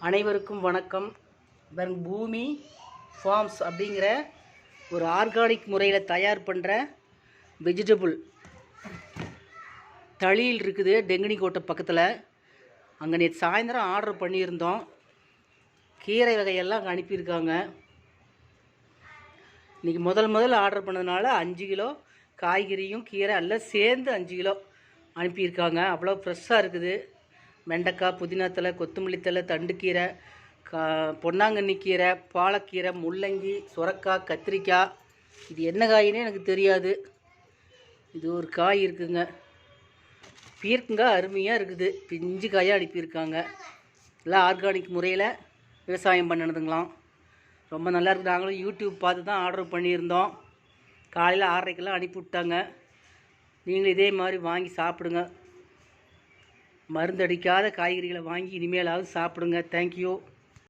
அனைவருக்கும் வணக்கம். பூமி ஃபார்ம்ஸ் அப்படிங்கிற ஒரு ஆர்கானிக் முறையில் தயார் பண்ணுற வெஜிடபிள் தளியில் இருக்குது. டெங்கனி கோட்டை பக்கத்தில். அங்கே நேற்று சாயந்தரம் ஆர்டர் பண்ணியிருந்தோம். கீரை வகையெல்லாம் அங்கே அனுப்பியிருக்காங்க. இன்றைக்கி முதல் ஆர்டர் பண்ணதுனால 5 கிலோ காய்கறியும் கீரை எல்லாம் சேர்ந்து 5 கிலோ அனுப்பியிருக்காங்க. அவ்வளோ ஃப்ரெஷ்ஷாக இருக்குது. வெண்டைக்காய், புதினா தழை, கொத்தமல்லி தழை, தண்டுக்கீரை, பொன்னாங்கண்ணி கீரை, பாலக்கீரை, முள்ளங்கி, சுரக்காய், கத்திரிக்காய். இது என்ன காயினே எனக்கு தெரியாது. இது ஒரு காய் இருக்குங்க. பீர்க்கங்காய் அருமையாக இருக்குது. பிஞ்சு காயாக அனுப்பியிருக்காங்க. எல்லாம் ஆர்கானிக் முறையில் விவசாயம் பண்ணினதுங்களாம். ரொம்ப நல்லா இருக்குது. நாங்களும் யூடியூப் பார்த்து தான் ஆர்டர் பண்ணியிருந்தோம். காலையில் 6:30க்கெல்லாம் அனுப்பி விட்டாங்க. நீங்களும் இதே மாதிரி வாங்கி சாப்பிடுங்க. மருந்தடிக்காத காய்கறிகளை வாங்கி இனிமேலாவது சாப்பிடுங்க. தேங்க்யூ.